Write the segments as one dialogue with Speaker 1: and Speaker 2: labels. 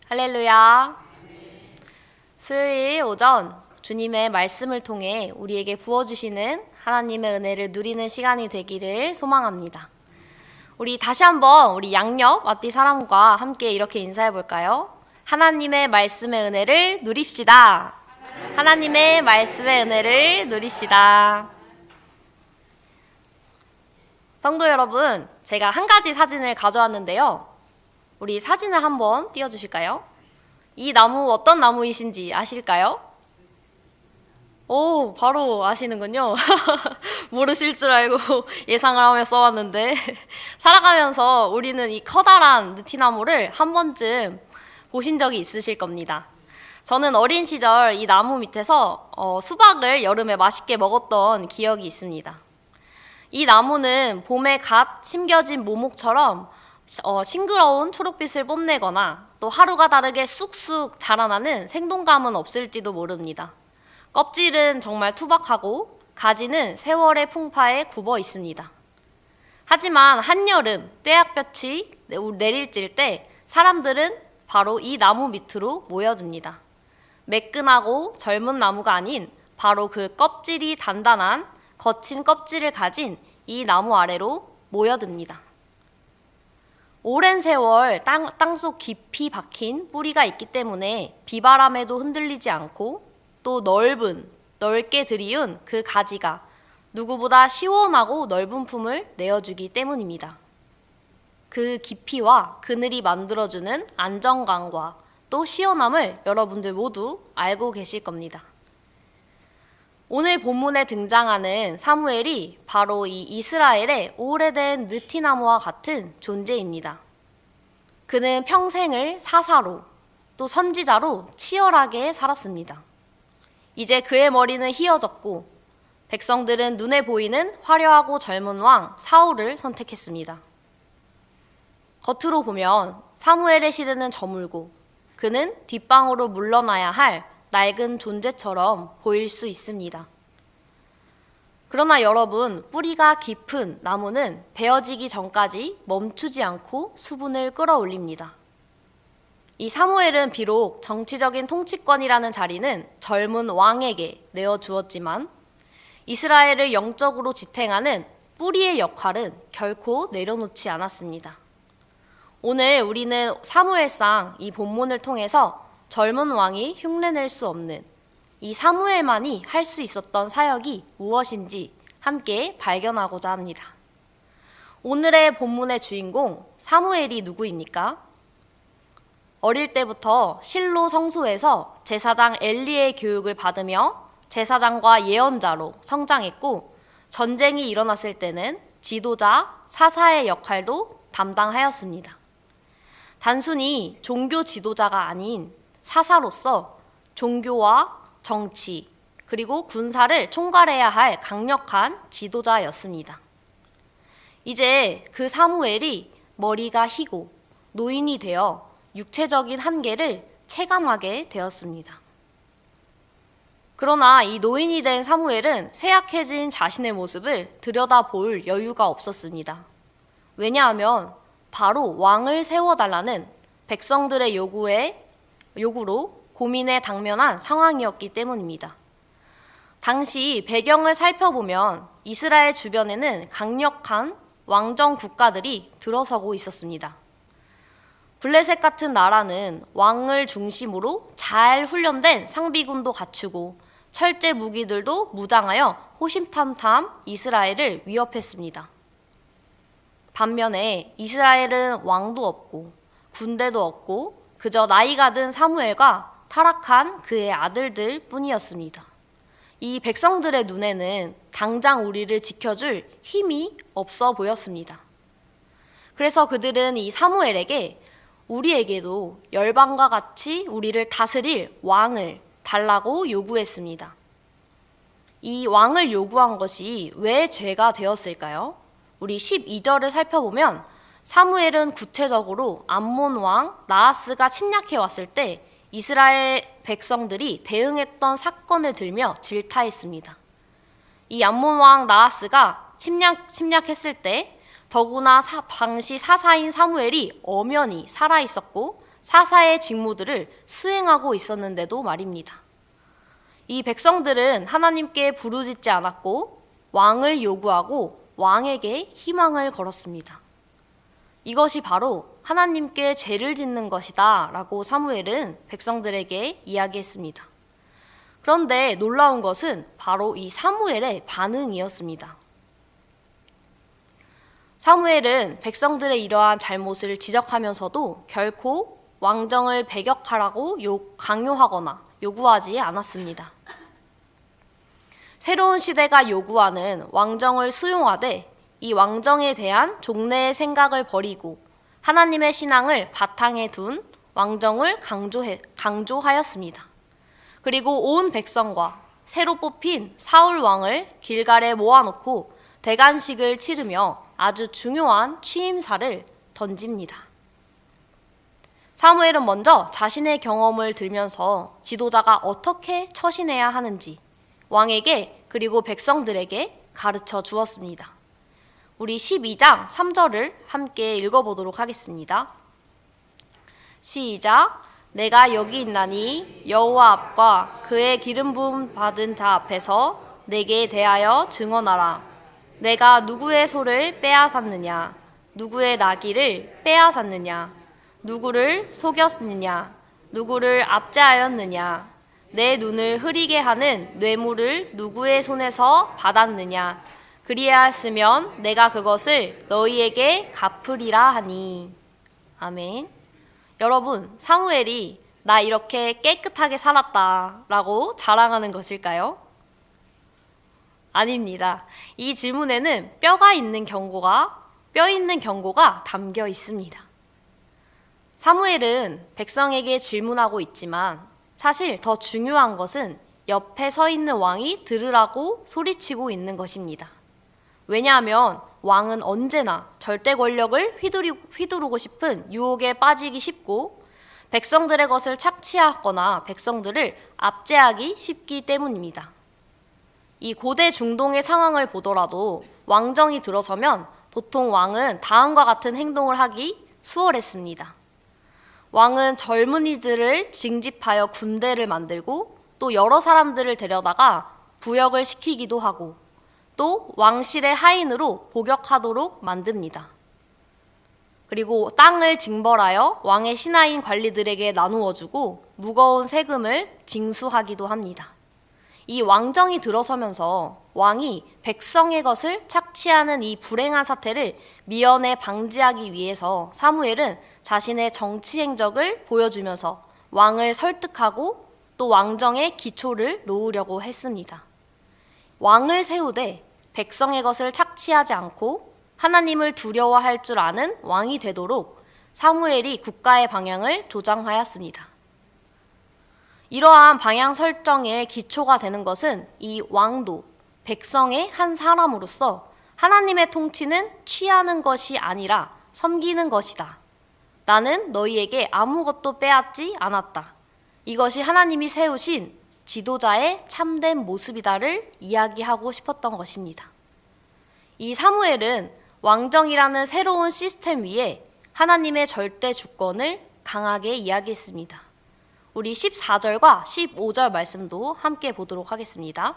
Speaker 1: 할렐루야. 수요일 오전 주님의 말씀을 통해 우리에게 부어주시는 하나님의 은혜를 누리는 시간이 되기를 소망합니다. 우리 다시 한번 우리 양옆 앞뒤 사람과 함께 이렇게 인사해 볼까요? 하나님의 말씀의 은혜를 누립시다. 하나님의 말씀의 은혜를 누립시다. 성도 여러분, 제가 한 가지 사진을 가져왔는데요. 우리 사진을 한번 띄워주실까요? 이 나무 어떤 나무이신지 아실까요? 오, 바로 아시는군요. 모르실 줄 알고 예상을 하며 써왔는데 살아가면서 우리는 이 커다란 느티나무를 한 번쯤 보신 적이 있으실 겁니다. 저는 어린 시절 이 나무 밑에서 수박을 여름에 맛있게 먹었던 기억이 있습니다. 이 나무는 봄에 갓 심겨진 모목처럼 싱그러운 초록빛을 뽐내거나 또 하루가 다르게 쑥쑥 자라나는 생동감은 없을지도 모릅니다. 껍질은 정말 투박하고 가지는 세월의 풍파에 굽어 있습니다. 하지만 한여름 떼약볕이 내리칠 때 사람들은 바로 이 나무 밑으로 모여듭니다. 매끈하고 젊은 나무가 아닌 바로 그 껍질이 단단한 거친 껍질을 가진 이 나무 아래로 모여듭니다. 오랜 세월 땅속 깊이 박힌 뿌리가 있기 때문에 비바람에도 흔들리지 않고 또 넓게 들이운 그 가지가 누구보다 시원하고 넓은 품을 내어주기 때문입니다. 그 깊이와 그늘이 만들어주는 안정감과 또 시원함을 여러분들 모두 알고 계실 겁니다. 오늘 본문에 등장하는 사무엘이 바로 이 이스라엘의 오래된 느티나무와 같은 존재입니다. 그는 평생을 사사로 또 선지자로 치열하게 살았습니다. 이제 그의 머리는 휘어졌고 백성들은 눈에 보이는 화려하고 젊은 왕 사울을 선택했습니다. 겉으로 보면 사무엘의 시대는 저물고 그는 뒷방으로 물러나야 할 낡은 존재처럼 보일 수 있습니다. 그러나 여러분, 뿌리가 깊은 나무는 베어지기 전까지 멈추지 않고 수분을 끌어올립니다. 이 사무엘은 비록 정치적인 통치권이라는 자리는 젊은 왕에게 내어주었지만 이스라엘을 영적으로 지탱하는 뿌리의 역할은 결코 내려놓지 않았습니다. 오늘 우리는 사무엘상 이 본문을 통해서 젊은 왕이 흉내낼 수 없는 이 사무엘만이 할 수 있었던 사역이 무엇인지 함께 발견하고자 합니다. 오늘의 본문의 주인공 사무엘이 누구입니까? 어릴 때부터 실로 성소에서 제사장 엘리의 교육을 받으며 제사장과 예언자로 성장했고 전쟁이 일어났을 때는 지도자, 사사의 역할도 담당하였습니다. 단순히 종교 지도자가 아닌 사사로서 종교와 정치 그리고 군사를 총괄해야 할 강력한 지도자였습니다. 이제 그 사무엘이 머리가 희고 노인이 되어 육체적인 한계를 체감하게 되었습니다. 그러나 이 노인이 된 사무엘은 쇠약해진 자신의 모습을 들여다볼 여유가 없었습니다. 왜냐하면 바로 왕을 세워달라는 백성들의 요구로 고민에 당면한 상황이었기 때문입니다. 당시 배경을 살펴보면 이스라엘 주변에는 강력한 왕정 국가들이 들어서고 있었습니다. 블레셋 같은 나라는 왕을 중심으로 잘 훈련된 상비군도 갖추고 철제 무기들도 무장하여 호심탐탐 이스라엘을 위협했습니다. 반면에 이스라엘은 왕도 없고 군대도 없고 그저 나이가 든 사무엘과 타락한 그의 아들들 뿐이었습니다. 이 백성들의 눈에는 당장 우리를 지켜줄 힘이 없어 보였습니다. 그래서 그들은 이 사무엘에게 우리에게도 열방과 같이 우리를 다스릴 왕을 달라고 요구했습니다. 이 왕을 요구한 것이 왜 죄가 되었을까요? 우리 12절을 살펴보면 사무엘은 구체적으로 암몬 왕 나하스가 침략해 왔을 때 이스라엘 백성들이 대응했던 사건을 들며 질타했습니다. 이 암몬 왕 나하스가 침략했을 때 더구나 당시 사사인 사무엘이 엄연히 살아있었고 사사의 직무들을 수행하고 있었는데도 말입니다. 이 백성들은 하나님께 부르짖지 않았고 왕을 요구하고 왕에게 희망을 걸었습니다. 이것이 바로 하나님께 죄를 짓는 것이다 라고 사무엘은 백성들에게 이야기했습니다. 그런데 놀라운 것은 바로 이 사무엘의 반응이었습니다. 사무엘은 백성들의 이러한 잘못을 지적하면서도 결코 왕정을 배격하라고 강요하거나 요구하지 않았습니다. 새로운 시대가 요구하는 왕정을 수용하되 이 왕정에 대한 종래의 생각을 버리고 하나님의 신앙을 바탕에 둔 왕정을 강조하였습니다. 그리고 온 백성과 새로 뽑힌 사울 왕을 길갈에 모아놓고 대관식을 치르며 아주 중요한 취임사를 던집니다. 사무엘은 먼저 자신의 경험을 들면서 지도자가 어떻게 처신해야 하는지 왕에게 그리고 백성들에게 가르쳐 주었습니다. 우리 12장 3절을 함께 읽어보도록 하겠습니다. 시작. 내가 여기 있나니 여호와 앞과 그의 기름 부음 받은 자 앞에서 내게 대하여 증언하라. 내가 누구의 소를 빼앗았느냐? 누구의 나귀를 빼앗았느냐? 누구를 속였느냐? 누구를 압제하였느냐? 내 눈을 흐리게 하는 뇌물을 누구의 손에서 받았느냐? 그리하였으면 내가 그것을 너희에게 갚으리라 하니. 아멘. 여러분, 사무엘이 나 이렇게 깨끗하게 살았다 라고 자랑하는 것일까요? 아닙니다. 이 질문에는 뼈 있는 경고가 담겨 있습니다. 사무엘은 백성에게 질문하고 있지만 사실 더 중요한 것은 옆에 서 있는 왕이 들으라고 소리치고 있는 것입니다. 왜냐하면 왕은 언제나 절대 권력을 휘두르고 싶은 유혹에 빠지기 쉽고 백성들의 것을 착취하거나 백성들을 압제하기 쉽기 때문입니다. 이 고대 중동의 상황을 보더라도 왕정이 들어서면 보통 왕은 다음과 같은 행동을 하기 수월했습니다. 왕은 젊은이들을 징집하여 군대를 만들고 또 여러 사람들을 데려다가 부역을 시키기도 하고 또 왕실의 하인으로 복역하도록 만듭니다. 그리고 땅을 징벌하여 왕의 신하인 관리들에게 나누어주고 무거운 세금을 징수하기도 합니다. 이 왕정이 들어서면서 왕이 백성의 것을 착취하는 이 불행한 사태를 미연에 방지하기 위해서 사무엘은 자신의 정치 행적을 보여주면서 왕을 설득하고 또 왕정의 기초를 놓으려고 했습니다. 왕을 세우되 백성의 것을 착취하지 않고 하나님을 두려워할 줄 아는 왕이 되도록 사무엘이 국가의 방향을 조정하였습니다. 이러한 방향 설정의 기초가 되는 것은 이 왕도 백성의 한 사람으로서 하나님의 통치는 취하는 것이 아니라 섬기는 것이다. 나는 너희에게 아무것도 빼앗지 않았다. 이것이 하나님이 세우신 지도자의 참된 모습이다를 이야기하고 싶었던 것입니다. 이 사무엘은 왕정이라는 새로운 시스템 위에 하나님의 절대 주권을 강하게 이야기했습니다. 우리 14절과 15절 말씀도 함께 보도록 하겠습니다.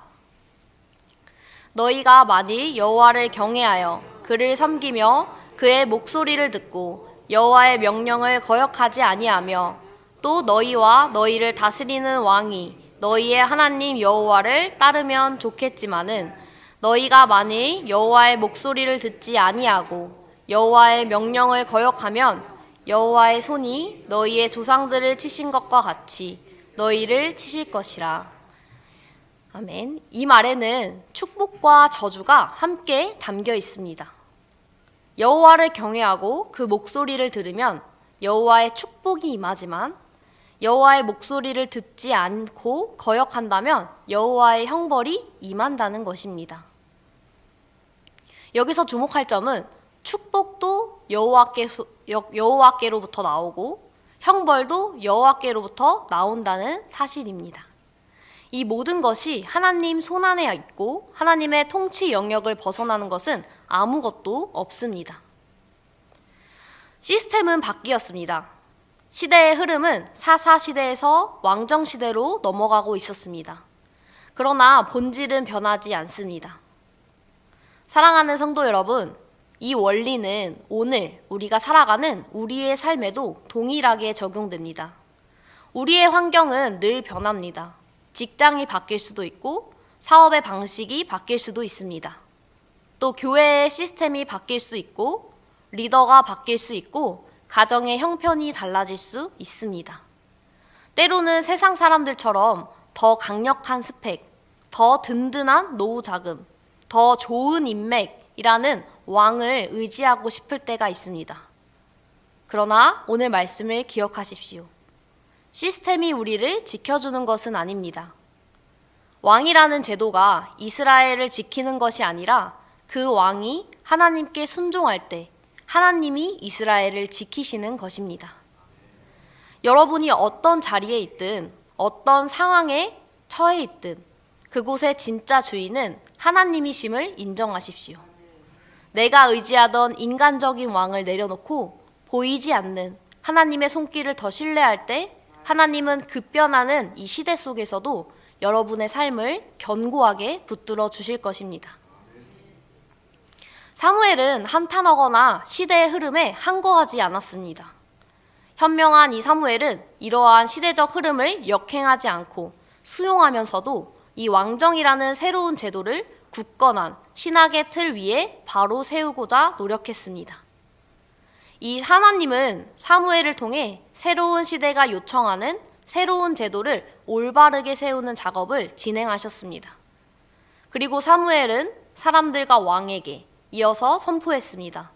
Speaker 1: 너희가 만일 여호와를 경외하여 그를 섬기며 그의 목소리를 듣고 여호와의 명령을 거역하지 아니하며 또 너희와 너희를 다스리는 왕이 너희의 하나님 여호와를 따르면 좋겠지만은 너희가 만일 여호와의 목소리를 듣지 아니하고 여호와의 명령을 거역하면 여호와의 손이 너희의 조상들을 치신 것과 같이 너희를 치실 것이라. 아멘. 이 말에는 축복과 저주가 함께 담겨 있습니다. 여호와를 경외하고 그 목소리를 들으면 여호와의 축복이 임하지만 여호와의 목소리를 듣지 않고 거역한다면 여호와의 형벌이 임한다는 것입니다. 여기서 주목할 점은 축복도 여호와께로부터 나오고 형벌도 여호와께로부터 나온다는 사실입니다. 이 모든 것이 하나님 손안에 있고 하나님의 통치 영역을 벗어나는 것은 아무것도 없습니다. 시스템은 바뀌었습니다. 시대의 흐름은 사사시대에서 왕정시대로 넘어가고 있었습니다. 그러나 본질은 변하지 않습니다. 사랑하는 성도 여러분, 이 원리는 오늘 우리가 살아가는 우리의 삶에도 동일하게 적용됩니다. 우리의 환경은 늘 변합니다. 직장이 바뀔 수도 있고 사업의 방식이 바뀔 수도 있습니다. 또 교회의 시스템이 바뀔 수 있고 리더가 바뀔 수 있고 가정의 형편이 달라질 수 있습니다. 때로는 세상 사람들처럼 더 강력한 스펙, 더 든든한 노후 자금, 더 좋은 인맥이라는 왕을 의지하고 싶을 때가 있습니다. 그러나 오늘 말씀을 기억하십시오. 시스템이 우리를 지켜주는 것은 아닙니다. 왕이라는 제도가 이스라엘을 지키는 것이 아니라 그 왕이 하나님께 순종할 때 하나님이 이스라엘을 지키시는 것입니다. 여러분이 어떤 자리에 있든 어떤 상황에 처해 있든 그곳의 진짜 주인은 하나님이심을 인정하십시오. 내가 의지하던 인간적인 왕을 내려놓고 보이지 않는 하나님의 손길을 더 신뢰할 때 하나님은 급변하는 이 시대 속에서도 여러분의 삶을 견고하게 붙들어 주실 것입니다. 사무엘은 한탄하거나 시대의 흐름에 항거하지 않았습니다. 현명한 이 사무엘은 이러한 시대적 흐름을 역행하지 않고 수용하면서도 이 왕정이라는 새로운 제도를 굳건한 신학의 틀 위에 바로 세우고자 노력했습니다. 이 하나님은 사무엘을 통해 새로운 시대가 요청하는 새로운 제도를 올바르게 세우는 작업을 진행하셨습니다. 그리고 사무엘은 사람들과 왕에게 이어서 선포했습니다.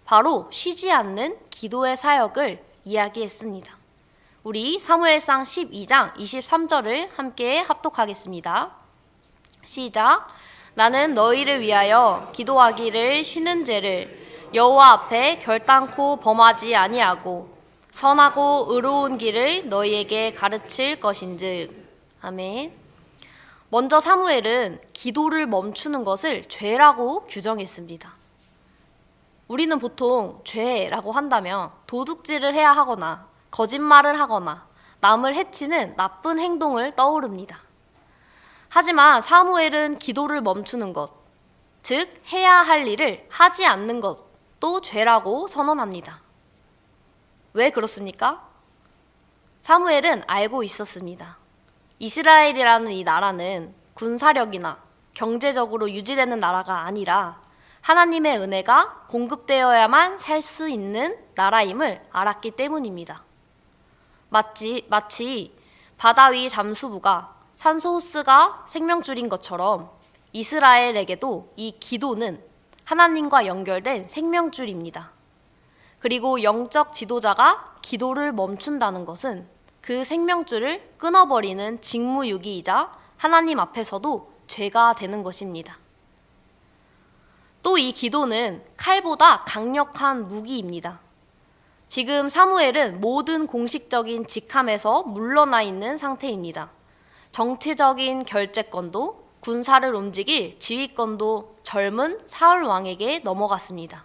Speaker 1: 바로 쉬지 않는 기도의 사역을 이야기했습니다. 우리 사무엘상 12장 23절을 함께 합독하겠습니다. 시작. 나는 너희를 위하여 기도하기를 쉬는 죄를 여호와 앞에 결단코 범하지 아니하고 선하고 의로운 길을 너희에게 가르칠 것인즉. 아멘. 먼저 사무엘은 기도를 멈추는 것을 죄라고 규정했습니다. 우리는 보통 죄라고 한다면 도둑질을 해야 하거나 거짓말을 하거나 남을 해치는 나쁜 행동을 떠오릅니다. 하지만 사무엘은 기도를 멈추는 것, 즉 해야 할 일을 하지 않는 것도 죄라고 선언합니다. 왜 그렇습니까? 사무엘은 알고 있었습니다. 이스라엘이라는 이 나라는 군사력이나 경제적으로 유지되는 나라가 아니라 하나님의 은혜가 공급되어야만 살 수 있는 나라임을 알았기 때문입니다. 마치 바다 위 잠수부가 산소호스가 생명줄인 것처럼 이스라엘에게도 이 기도는 하나님과 연결된 생명줄입니다. 그리고 영적 지도자가 기도를 멈춘다는 것은 그 생명줄을 끊어버리는 직무유기이자 하나님 앞에서도 죄가 되는 것입니다. 또 이 기도는 칼보다 강력한 무기입니다. 지금 사무엘은 모든 공식적인 직함에서 물러나 있는 상태입니다. 정치적인 결재권도 군사를 움직일 지휘권도 젊은 사울 왕에게 넘어갔습니다.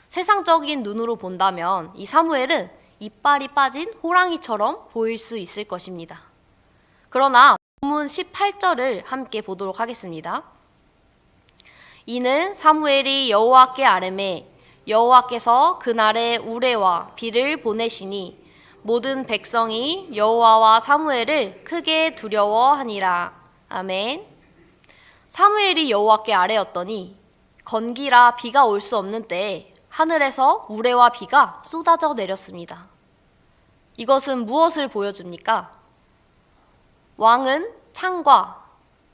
Speaker 1: 세상적인 눈으로 본다면 이 사무엘은 이빨이 빠진 호랑이처럼 보일 수 있을 것입니다. 그러나 본문 18절을 함께 보도록 하겠습니다. 이는 사무엘이 여호와께 아뢰매 여호와께서 그날에 우레와 비를 보내시니 모든 백성이 여호와와 사무엘을 크게 두려워하니라. 아멘. 사무엘이 여호와께 아뢰었더니 건기라 비가 올 수 없는 때에 하늘에서 우레와 비가 쏟아져 내렸습니다. 이것은 무엇을 보여줍니까? 왕은 창과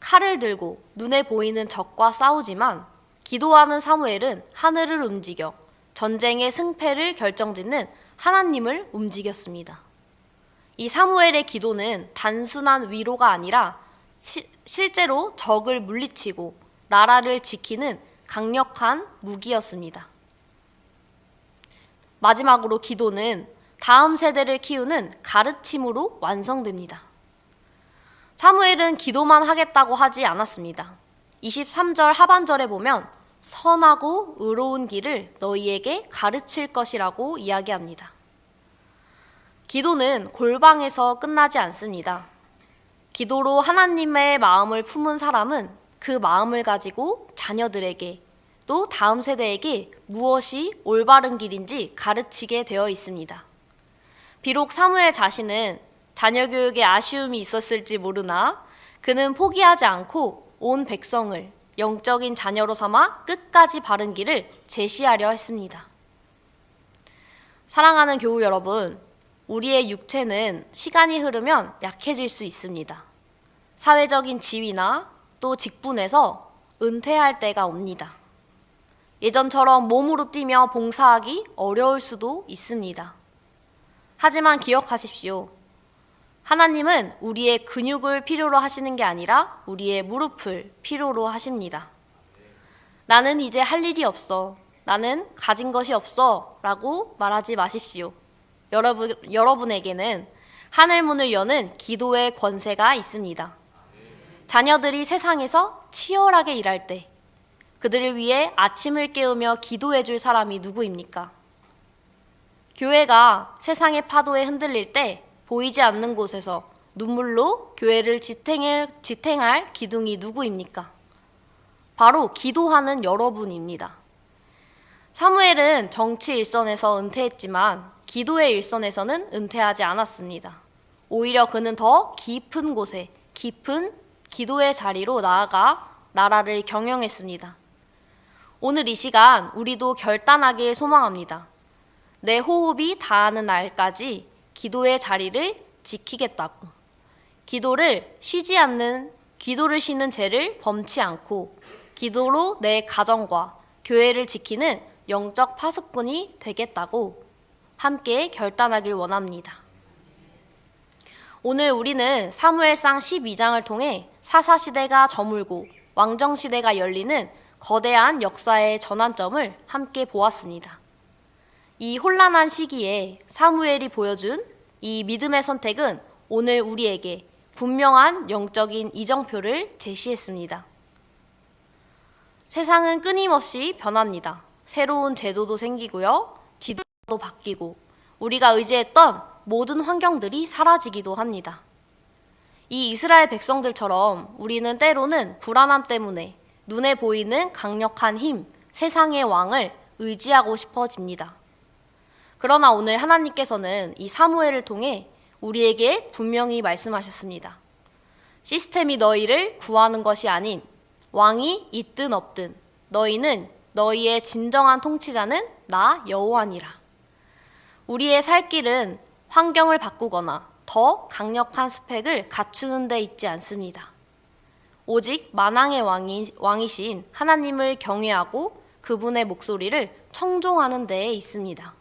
Speaker 1: 칼을 들고 눈에 보이는 적과 싸우지만 기도하는 사무엘은 하늘을 움직여 전쟁의 승패를 결정짓는 하나님을 움직였습니다. 이 사무엘의 기도는 단순한 위로가 아니라 실제로 적을 물리치고 나라를 지키는 강력한 무기였습니다. 마지막으로 기도는 다음 세대를 키우는 가르침으로 완성됩니다. 사무엘은 기도만 하겠다고 하지 않았습니다. 23절 하반절에 보면 선하고 의로운 길을 너희에게 가르칠 것이라고 이야기합니다. 기도는 골방에서 끝나지 않습니다. 기도로 하나님의 마음을 품은 사람은 그 마음을 가지고 자녀들에게 또 다음 세대에게 무엇이 올바른 길인지 가르치게 되어 있습니다. 비록 사무엘 자신은 자녀 교육에 아쉬움이 있었을지 모르나 그는 포기하지 않고 온 백성을 영적인 자녀로 삼아 끝까지 바른 길을 제시하려 했습니다. 사랑하는 교우 여러분, 우리의 육체는 시간이 흐르면 약해질 수 있습니다. 사회적인 지위나 또 직분에서 은퇴할 때가 옵니다. 예전처럼 몸으로 뛰며 봉사하기 어려울 수도 있습니다. 하지만 기억하십시오. 하나님은 우리의 근육을 필요로 하시는 게 아니라 우리의 무릎을 필요로 하십니다. 나는 이제 할 일이 없어. 나는 가진 것이 없어. 라고 말하지 마십시오. 여러분에게는 하늘문을 여는 기도의 권세가 있습니다. 자녀들이 세상에서 치열하게 일할 때 그들을 위해 아침을 깨우며 기도해 줄 사람이 누구입니까? 교회가 세상의 파도에 흔들릴 때 보이지 않는 곳에서 눈물로 교회를 지탱할 기둥이 누구입니까? 바로 기도하는 여러분입니다. 사무엘은 정치 일선에서 은퇴했지만 기도의 일선에서는 은퇴하지 않았습니다. 오히려 그는 더 깊은 곳에 깊은 기도의 자리로 나아가 나라를 경영했습니다. 오늘 이 시간 우리도 결단하길 소망합니다. 내 호흡이 닿는 날까지 기도의 자리를 지키겠다고. 기도를 쉬는 죄를 범치 않고 기도로 내 가정과 교회를 지키는 영적 파수꾼이 되겠다고 함께 결단하길 원합니다. 오늘 우리는 사무엘상 12장을 통해 사사시대가 저물고 왕정시대가 열리는 거대한 역사의 전환점을 함께 보았습니다. 이 혼란한 시기에 사무엘이 보여준 이 믿음의 선택은 오늘 우리에게 분명한 영적인 이정표를 제시했습니다. 세상은 끊임없이 변합니다. 새로운 제도도 생기고요. 지도도 바뀌고 우리가 의지했던 모든 환경들이 사라지기도 합니다. 이 이스라엘 백성들처럼 우리는 때로는 불안함 때문에 눈에 보이는 강력한 힘, 세상의 왕을 의지하고 싶어집니다. 그러나 오늘 하나님께서는 이 사무엘을 통해 우리에게 분명히 말씀하셨습니다. 시스템이 너희를 구하는 것이 아닌 왕이 있든 없든 너희는 너희의 진정한 통치자는 나 여호와니라. 우리의 살 길은 환경을 바꾸거나 더 강력한 스펙을 갖추는 데 있지 않습니다. 오직 만왕의 왕이신 하나님을 경외하고 그분의 목소리를 청종하는 데에 있습니다.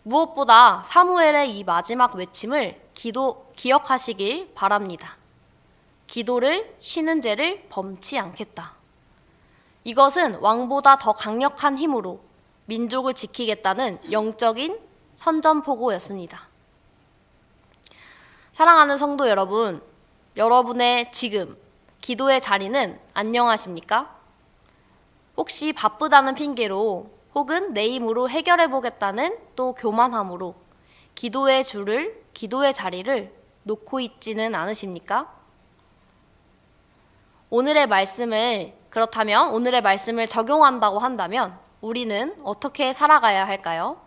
Speaker 1: 무엇보다 사무엘의 이 마지막 외침을 기억하시길 바랍니다. 기도를 쉬는 죄를 범치 않겠다. 이것은 왕보다 더 강력한 힘으로 민족을 지키겠다는 영적인 선전포고였습니다. 사랑하는 성도 여러분, 여러분의 지금 기도의 자리는 안녕하십니까? 혹시 바쁘다는 핑계로 혹은 내 힘으로 해결해 보겠다는 또 교만함으로 기도의 자리를 놓고 있지는 않으십니까? 그렇다면 오늘의 말씀을 적용한다고 한다면 우리는 어떻게 살아가야 할까요?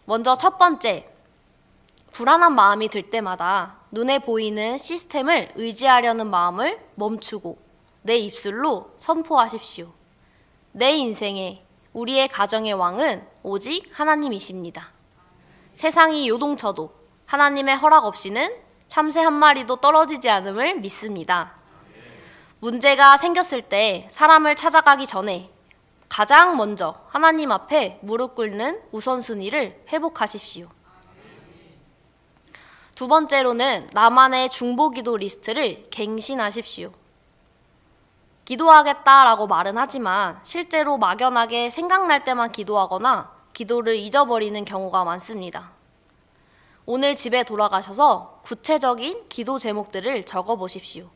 Speaker 1: 먼저 첫 번째, 불안한 마음이 들 때마다 눈에 보이는 시스템을 의지하려는 마음을 멈추고 내 입술로 선포하십시오. 내 인생에 우리의 가정의 왕은 오직 하나님이십니다. 세상이 요동쳐도 하나님의 허락 없이는 참새 한 마리도 떨어지지 않음을 믿습니다. 문제가 생겼을 때 사람을 찾아가기 전에 가장 먼저 하나님 앞에 무릎 꿇는 우선순위를 회복하십시오. 두 번째로는 나만의 중보기도 리스트를 갱신하십시오. 기도하겠다라고 말은 하지만 실제로 막연하게 생각날 때만 기도하거나 기도를 잊어버리는 경우가 많습니다. 오늘 집에 돌아가셔서 구체적인 기도 제목들을 적어보십시오.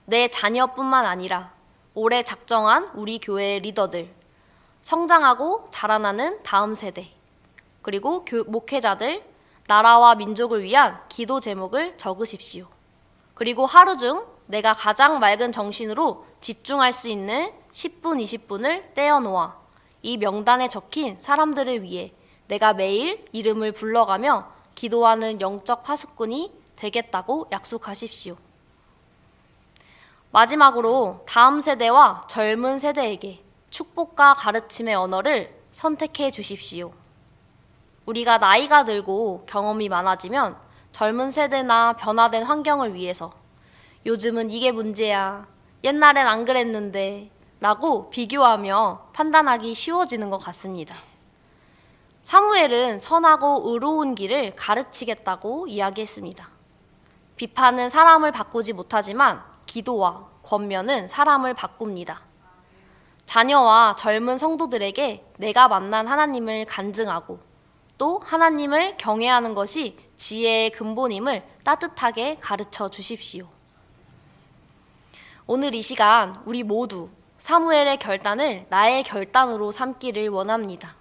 Speaker 1: 내 자녀뿐만 아니라 올해 작정한 우리 교회의 리더들, 성장하고 자라나는 다음 세대, 그리고 목회자들, 나라와 민족을 위한 기도 제목을 적으십시오. 그리고 하루 중 내가 가장 맑은 정신으로 집중할 수 있는 10분, 20분을 떼어놓아 이 명단에 적힌 사람들을 위해 내가 매일 이름을 불러가며 기도하는 영적 파수꾼이 되겠다고 약속하십시오. 마지막으로 다음 세대와 젊은 세대에게 축복과 가르침의 언어를 선택해 주십시오. 우리가 나이가 들고 경험이 많아지면 젊은 세대나 변화된 환경을 위해서 요즘은 이게 문제야, 옛날엔 안 그랬는데 라고 비교하며 판단하기 쉬워지는 것 같습니다. 사무엘은 선하고 의로운 길을 가르치겠다고 이야기했습니다. 비판은 사람을 바꾸지 못하지만 기도와 권면은 사람을 바꿉니다. 자녀와 젊은 성도들에게 내가 만난 하나님을 간증하고 또 하나님을 경외하는 것이 지혜의 근본임을 따뜻하게 가르쳐 주십시오. 오늘 이 시간 우리 모두 사무엘의 결단을 나의 결단으로 삼기를 원합니다.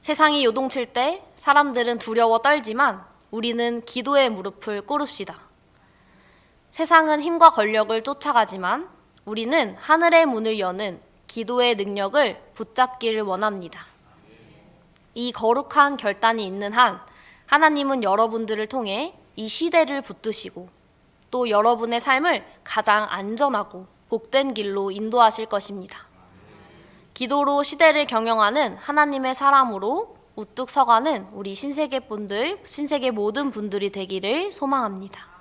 Speaker 1: 세상이 요동칠 때 사람들은 두려워 떨지만 우리는 기도의 무릎을 꿇읍시다. 세상은 힘과 권력을 쫓아가지만 우리는 하늘의 문을 여는 기도의 능력을 붙잡기를 원합니다. 이 거룩한 결단이 있는 한 하나님은 여러분들을 통해 이 시대를 붙드시고 또 여러분의 삶을 가장 안전하고 복된 길로 인도하실 것입니다. 기도로 시대를 경영하는 하나님의 사람으로 우뚝 서가는 우리 신세계 모든 분들이 되기를 소망합니다.